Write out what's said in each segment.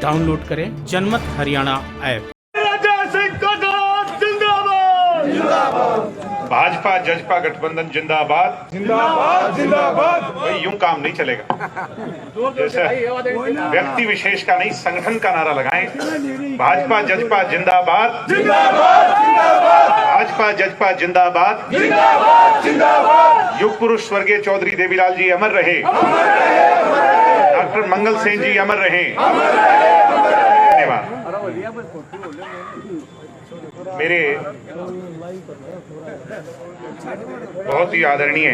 Download करें जनमत Haryana app. Bhajpa Jajpa गठबंधन जिंदाबाद जिंदाबाद जिंदाबाद। भाई यूं काम नहीं चलेगा। जैसे व्यक्ति विशेष का नहीं संगठन का नारा लगाएं। भाजपा जजपा जिंदाबाद जिंदाबाद जिंदाबाद। भाजपा जजपा जिंदाबाद जिंदाबाद जिंदाबाद। युग पुरुष स्वर्गीय चौधरी देवीलाल जी अमर रहे। डॉक्टर मंगल सेन जी अमर रहे। धन्यवाद। मेरे बहुत ही आदरणीय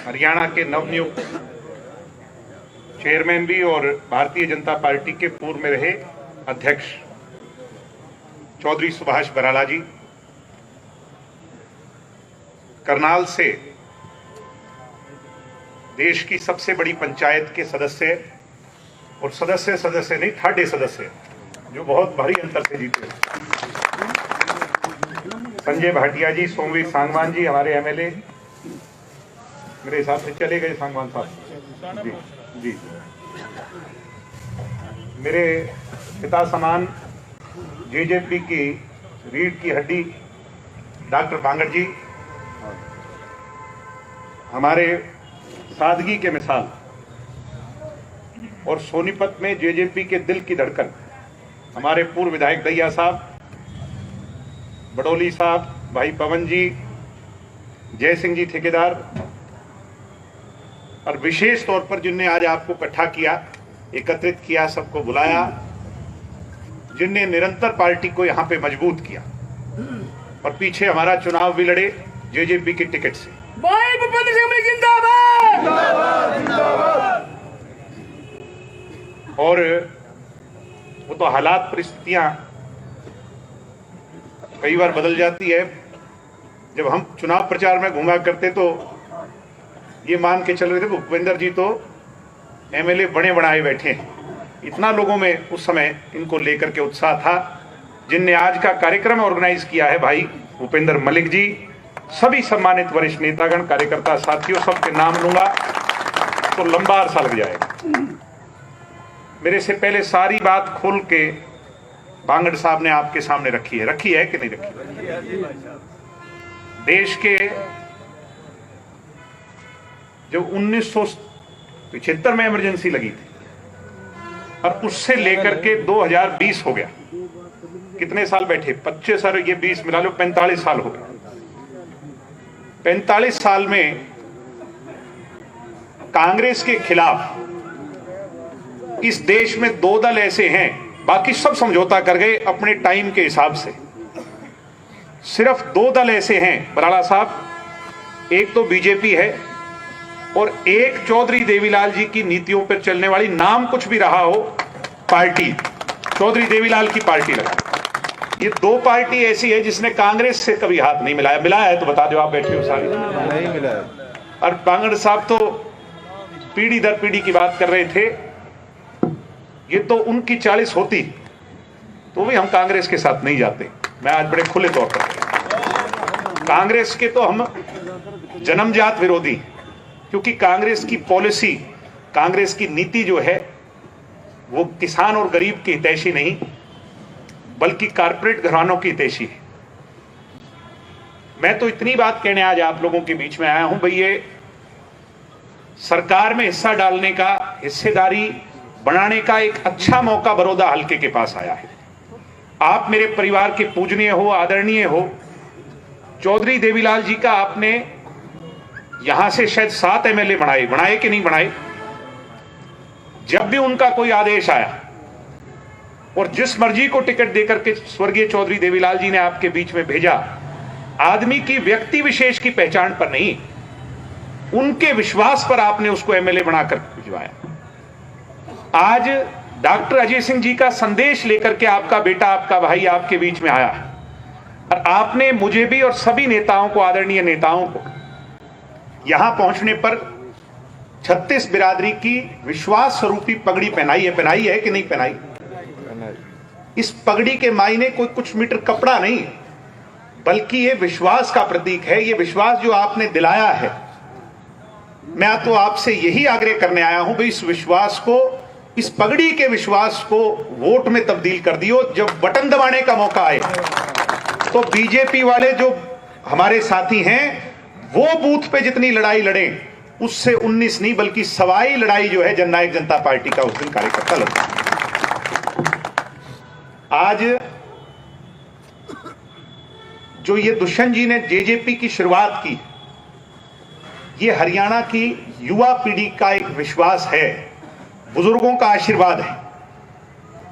हरियाणा के नवनियुक्त चेयरमैन भी और भारतीय जनता पार्टी के पूर्व में रहे अध्यक्ष चौधरी सुभाष बराला जी, करनाल से देश की सबसे बड़ी पंचायत के सदस्य और सदस्य नहीं थर्ड सदस्य जो बहुत भारी अंतर से जीते, संजय भाटिया जी, सोमवीर सांगवान जी हमारे एमएलए, मेरे हिसाब से चले गए सांगवान साहब जी जी, मेरे पिता समान जेजेपी की रीढ़ की हड्डी डॉक्टर बांगड़ जी, हमारे सादगी के मिसाल और सोनीपत में जेजेपी के दिल की धड़कन हमारे पूर्व विधायक दैया साहब, बडोली साहब, भाई पवन जी, जय सिंह जी ठेकेदार, और विशेष तौर पर जिनने आज आपको इकट्ठा किया, एकत्रित किया, सबको बुलाया, जिनने निरंतर पार्टी को यहां पे मजबूत किया और पीछे हमारा चुनाव भी लड़े जेजेपी के टिकट से। और वो तो हालात परिस्थितियां कई बार बदल जाती है। जब हम चुनाव प्रचार में घूमा करते तो ये मान के चल रहे थे भूपेंद्र जी तो एमएलए बड़े बनाए बैठे हैं। इतना लोगों में उस समय इनको लेकर के उत्साह था। जिनने आज का कार्यक्रम ऑर्गेनाइज किया है भाई भूपेंद्र मलिक जी, सभी सम्मानित वरिष्ठ नेतागण, कार्यकर्ता साथियों, सबके नाम लूंगा तो लंबा अरसा लग जाएगा। मेरे से पहले सारी बात खोल के बांगड़ साहब ने आपके सामने रखी है कि नहीं रखी? देश के जब 1975 में इमरजेंसी लगी थी और उससे लेकर के 2020 हो गया, कितने साल बैठे? 25 और ये 20 मिला लो 45 साल हो गए। 45 साल में कांग्रेस के खिलाफ इस देश में दो दल ऐसे हैं, बाकी सब समझौता कर गए अपने टाइम के हिसाब से। सिर्फ दो दल ऐसे हैं बराला साहब, एक तो बीजेपी है और एक चौधरी देवीलाल जी की नीतियों पर चलने वाली, नाम कुछ भी रहा हो, पार्टी चौधरी देवीलाल की पार्टी लगा। ये दो पार्टी ऐसी है जिसने कांग्रेस से कभी हाथ नहीं मिलाया। मिलाया है तो बता दो, आप बैठे हो सारे। नहीं मिला। और बांगड़ साहब तो पीढ़ी दर पीढ़ी की बात कर रहे थे। ये तो उनकी 40 होती तो भी हम कांग्रेस के साथ नहीं जाते। मैं आज बड़े खुले तौर पर कांग्रेस के तो हम जन्मजात विरोधी, क्योंकि कांग्रेस की पॉलिसी, कांग्रेस की नीति जो है वो किसान और गरीब की हितैषी नहीं बल्कि कारपोरेट घरानों की हितैषी है। मैं तो इतनी बात कहने आज आप लोगों के बीच में आया हूं भाई, ये सरकार में हिस्सा डालने का, हिस्सेदारी बनाने का एक अच्छा मौका बड़ौदा हल्के के पास आया है। आप मेरे परिवार के पूजनीय हो, आदरणीय हो। चौधरी देवीलाल जी का आपने यहां से शायद 7 एमएलए बनाए कि नहीं बनाए। जब भी उनका कोई आदेश आया और जिस मर्जी को टिकट देकर के स्वर्गीय चौधरी देवीलाल जी ने आपके बीच में भेजा, आदमी की व्यक्ति विशेष की पहचान पर नहीं, उनके विश्वास पर आपने उसको एमएलए बनाकर भिजवाया। आज डॉक्टर अजय सिंह जी का संदेश लेकर के आपका बेटा, आपका भाई आपके बीच में आया और आपने मुझे भी और सभी नेताओं को, आदरणीय नेताओं को यहां पहुंचने पर 36 बिरादरी की विश्वास स्वरूपी पगड़ी पहनाई है कि नहीं पहनाई? इस पगड़ी के मायने कोई कुछ मीटर कपड़ा नहीं, बल्कि ये विश्वास का प्रतीक है। ये विश्वास जो आपने दिलाया है मैं तो आपसे यही आग्रह करने आया हूं भाई, इस विश्वास को, इस पगड़ी के विश्वास को वोट में तब्दील कर दियो। जब बटन दबाने का मौका आए तो बीजेपी वाले जो हमारे साथी हैं वो बूथ पे जितनी लड़ाई लड़े उससे 19 नहीं बल्कि सवाई लड़ाई जो है जननायक जनता पार्टी का उस दिन कार्यकर्ता लड़ता। आज जो ये दुष्यंत जी ने जेजेपी की शुरुआत की, ये हरियाणा की युवा पीढ़ी का एक विश्वास है, बुजुर्गों का आशीर्वाद है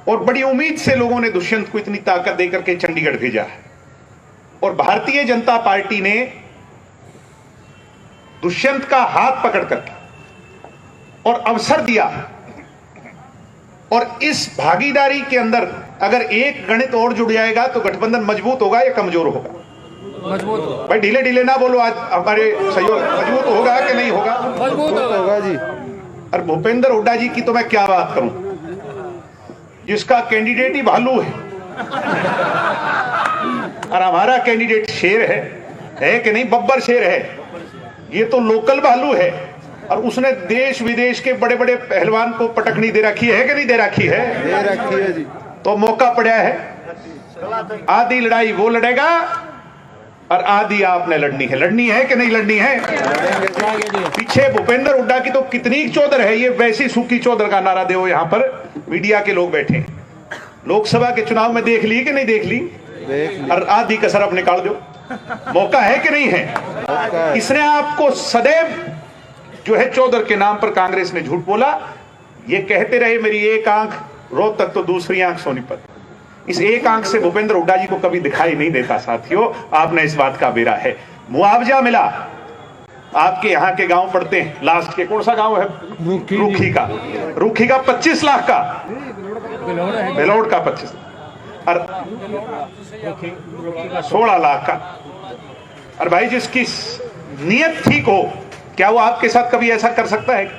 और बड़ी उम्मीद से लोगों ने दुष्यंत को इतनी ताकत देकर के चंडीगढ़ भेजा है। और भारतीय जनता पार्टी ने दुष्यंत का हाथ पकड़ करके और अवसर दिया। और इस भागीदारी के अंदर अगर एक गणित और जुड़ जाएगा तो गठबंधन मजबूत होगा या कमजोर होगा? मजबूत होगा भाई ढीले ढीले ना बोलो, आज हमारे सहयोग मजबूत होगा कि नहीं होगा? मजबूत होगा जी। और भूपेंद्र हुड्डा जी की तो मैं क्या बात करूं, जिसका कैंडिडेट ही भालू है और हमारा कैंडिडेट शेर है कि नहीं? बब्बर शेर है, ये तो लोकल भालू है और उसने देश विदेश के बड़े बड़े पहलवान को पटकनी दे रखी है कि नहीं दे रखी है? दे रखी है जी। तो मौका पड़ा है, आधी लड़ाई वो लड़ेगा और आधी आपने लड़नी है कि नहीं लड़नी है? पीछे भूपेंद्र हुड्डा की तो कितनी चौधर है, ये वैसी सूखी चौधर का नारा दो। यहां पर मीडिया के लोग बैठे, लोकसभा के चुनाव में देख ली कि नहीं देख ली? और आधी कसर अब निकाल दो। मौका है कि नहीं है? इसने आपको सदैव जो है चौधर के नाम पर कांग्रेस ने झूठ बोला। ये कहते रहे मेरी एक आंख रोहतक तो दूसरी आंख सोनीपत। इस एक आंख से भूपेंद्र हुड्डा जी को कभी दिखाई नहीं देता। साथियों, आपने इस बात का बेरा है। मुआवजा मिला, आपके यहाँ के गांव पड़ते हैं, लास्ट के कौन सा गांव है? रूखी का 25 लाख का, बेलोड़ का 25 और 16 लाख का। और भाई जिसकी नीयत ठीक हो, क्या वो आपके साथ कभी ऐसा कर सकता है?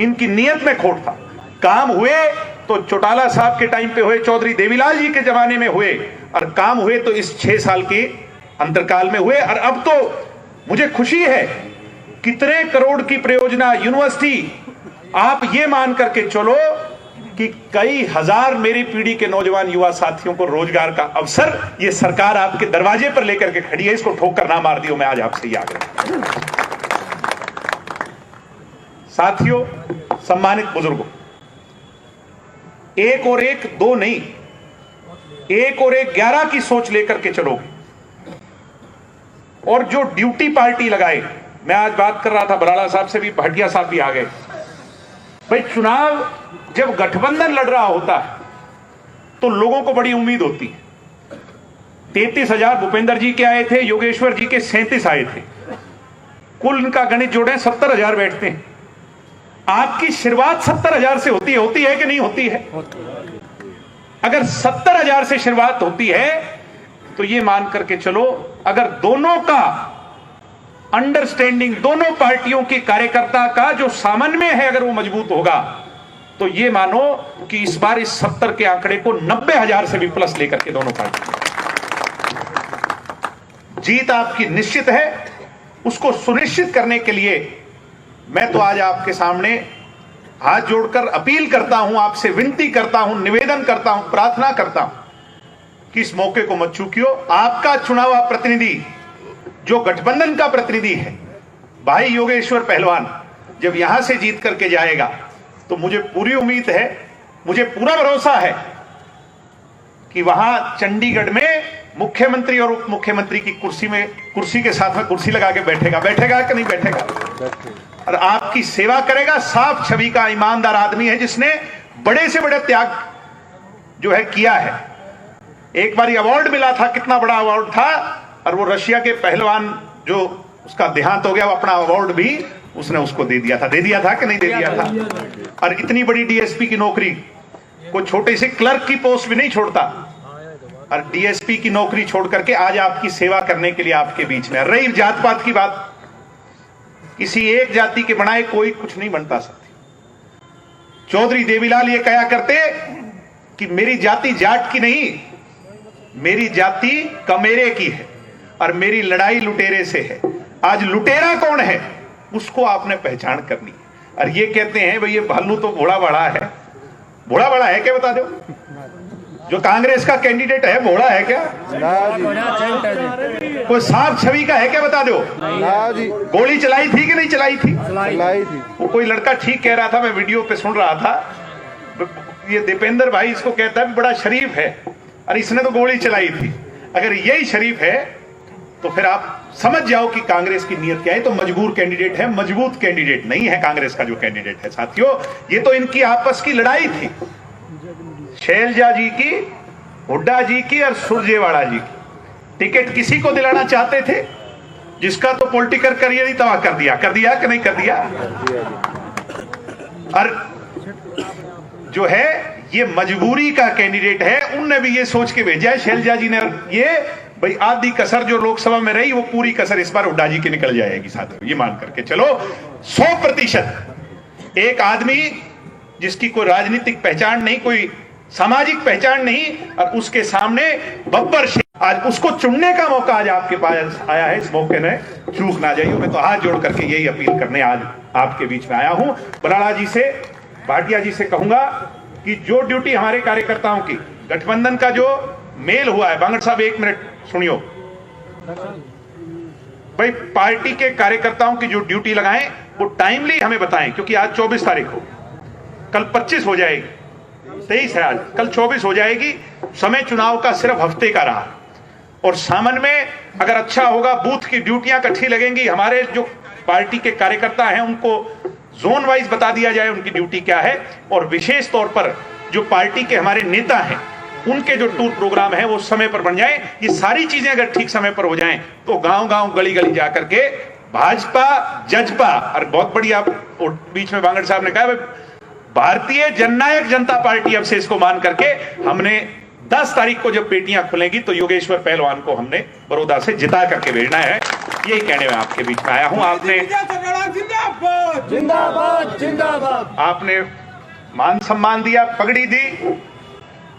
इनकी नीयत में खोट था। काम हुए तो चौटाला साहब के टाइम पे हुए, चौधरी देवीलाल जी के जमाने में हुए, और काम हुए तो इस 6 साल के अंतरकाल में हुए। और अब तो मुझे खुशी है, कितने करोड़ की परियोजना, यूनिवर्सिटी, आप ये मान करके चलो कि कई हजार मेरी पीढ़ी के नौजवान युवा साथियों को रोजगार का अवसर ये सरकार आपके दरवाजे पर लेकर के खड़ी है। इसको ठोकर ना मार दियो, मैं आज आपसे याद रखूं। साथियों, सम्मानित बुजुर्गों, एक और एक दो नहीं, एक और एक 11 की सोच लेकर के चलोगे। और जो ड्यूटी पार्टी लगाए, मैं आज बात कर रहा था बराला साहब से भी, भाटिया साहब भी आ गए। भाई चुनाव जब गठबंधन लड़ रहा होता है तो लोगों को बड़ी उम्मीद होती है। 33,000 भूपेंद्र जी के आए थे, योगेश्वर जी के 37 आए थे, कुल इनका गणित जोड़े 70,000 बैठते हैं। आपकी शुरुआत 70,000 से होती है कि नहीं होती है? अगर 70,000 से शुरुआत होती है तो ये मान करके चलो, अगर दोनों का अंडरस्टैंडिंग, दोनों पार्टियों के कार्यकर्ता का जो सामन्वय है, अगर वो मजबूत होगा तो ये मानो कि इस बार इस 70 के आंकड़े को 90,000 से भी प्लस लेकर के दोनों पार्टी जीत आपकी निश्चित है। उसको सुनिश्चित करने के लिए मैं तो आज आपके सामने हाथ जोड़कर अपील करता हूं, आपसे विनती करता हूं, निवेदन करता हूं, प्रार्थना करता हूं कि इस मौके को मत चूकियो। आपका चुनावा प्रतिनिधि जो गठबंधन का प्रतिनिधि है, भाई योगेश्वर पहलवान, जब यहां से जीत करके जाएगा तो मुझे पूरी उम्मीद है, मुझे पूरा भरोसा है कि वहां चंडीगढ़ में मुख्यमंत्री और उप मुख्यमंत्री की कुर्सी के साथ में कुर्सी लगा के बैठेगा कि नहीं बैठेगा, और आपकी सेवा करेगा। साफ छवि का ईमानदार आदमी है, जिसने बड़े से बड़े त्याग जो है किया है। एक बार अवार्ड मिला था, कितना बड़ा अवार्ड था, और वो रशिया के पहलवान जो उसका देहांत हो गया, वो अपना अवार्ड भी उसने उसको दे दिया था कि नहीं दे दिया था। और इतनी बड़ी डीएसपी की नौकरी को छोटे से क्लर्क की पोस्ट भी नहीं छोड़ता, और डीएसपी की नौकरी छोड़ करके आज आपकी सेवा करने के लिए आपके बीच में। रही जात पात की बात, किसी एक जाति के बनाए कोई कुछ नहीं बनता सकती। चौधरी देवीलाल ये कहा करते कि मेरी जाति जाट की नहीं, मेरी जाति कमेरे की है और मेरी लड़ाई लुटेरे से है। आज लुटेरा कौन है? उसको आपने पहचान करनी है। और ये कहते हैं भाई ये भालू तो भोला बड़ा है, भोला बड़ा है क्या बता दो? जो कांग्रेस का कैंडिडेट है भोला है क्या? ना जी, कोई सांप छवि का है क्या बता दो? ना जी, गोली चलाई थी कि नहीं चलाई थी? चलाई थी। वो कोई लड़का ठीक कह रहा था, मैं वीडियो पे सुन रहा था, ये दीपेंद्र भाई इसको कहता है बड़ा शरीफ है और इसने तो गोली चलाई थी। अगर यही शरीफ है तो फिर आप समझ जाओ कि कांग्रेस की नीयत क्या है। तो मजबूर कैंडिडेट है, मजबूत कैंडिडेट नहीं है कांग्रेस का जो कैंडिडेट है। साथियों, ये तो इनकी आपस की लड़ाई थी, शैलजा जी की, हुड्डा जी की और सुरजेवाला जी की। टिकट किसी को दिलाना चाहते थे जिसका तो पॉलिटिकल करियर ही तबाह कर दिया कि नहीं कर दिया? और जो है ये मजबूरी का कैंडिडेट है, उनने भी ये सोच के भेजा है शैलजा जी ने, ये भाई आधी कसर जो लोकसभा में रही वो पूरी कसर इस बार हुड्डा जी की निकल जाएगी। साथियों, ये मान करके चलो 100% एक आदमी जिसकी कोई राजनीतिक पहचान नहीं, कोई सामाजिक पहचान नहीं, और उसके सामने बब्बर शेख, आज उसको चुनने का मौका आज आपके पास आया है। इस मौके में चूक ना जाइए। मैं तो हाथ जोड़ करके यही अपील करने आज आपके बीच में आया हूं। बराला जी से, भाटिया जी से कहूंगा कि जो ड्यूटी हमारे कार्यकर्ताओं की, गठबंधन का जो मेल हुआ है, बांगड़ साहब 1 मिनट सुनियो भाई, पार्टी के कार्यकर्ताओं की जो ड्यूटी लगाएं वो टाइमली हमें बताएं, क्योंकि आज 24 तारीख हो, कल 25 हो जाएगी, 23 है आज, कल 24 हो जाएगी। समय चुनाव का सिर्फ हफ्ते का रहा, और सामन में अगर अच्छा होगा बूथ की ड्यूटियां इकट्ठी लगेंगी। हमारे जो पार्टी के कार्यकर्ता हैं उनको जोन वाइज बता दिया जाए उनकी ड्यूटी क्या है, और विशेष तौर पर जो पार्टी के हमारे नेता हैं उनके जो टूर प्रोग्राम है वो समय पर बन जाए। ये सारी चीजें अगर ठीक समय पर हो जाएं तो गांव गांव गली गली जाकर के भाजपा जजपा, और बहुत बढ़िया बीच में बांगड़ साहब ने कहा भारतीय जननायक जनता पार्टी अब से इसको मान करके हमने 10 तारीख को जब पेटियां खुलेंगी तो योगेश्वर पहलवान को हमने बड़ौदा से जिता करके भेजना है। यही कहने में आपके बीच में आया हूं। आपने जिंदाबाद जिंदाबाद, आपने मान सम्मान दिया, पगड़ी दी,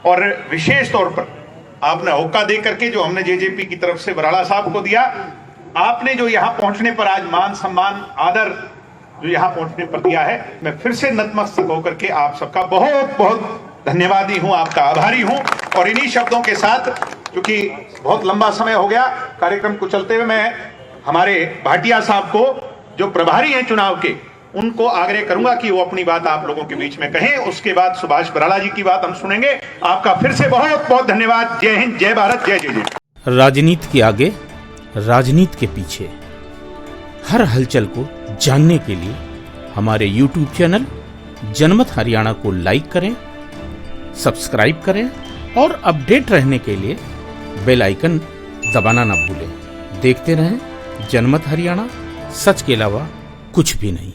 और विशेष तौर पर आपने होका दे करके जो हमने जेजेपी की तरफ से बराला साहब को दिया, आपने जो यहां पहुंचने पर आज मान सम्मान आदर जो यहां पहुंचने पर दिया है, मैं फिर से नतमस्तक होकर के आप सबका बहुत बहुत धन्यवादी हूं, आपका आभारी हूं। और इन्हीं शब्दों के साथ, क्योंकि बहुत लंबा समय हो गया कार्यक्रम को चलते हुए, मैं हमारे भाटिया साहब को जो प्रभारी हैं चुनाव के, उनको आग्रह करूंगा कि वो अपनी बात आप लोगों के बीच में कहें। उसके बाद सुभाष बराला जी की बात हम सुनेंगे। आपका फिर से बहुत बहुत धन्यवाद। जय हिंद, जय भारत, जय जय जय। राजनीति के आगे, राजनीति के पीछे, हर हलचल को जानने के लिए हमारे YouTube चैनल जनमत हरियाणा को लाइक करें, सब्सक्राइब करें, और अपडेट रहने के लिए बेल आइकन दबाना ना भूलें। देखते रहें जनमत हरियाणा, सच के अलावा कुछ भी नहीं।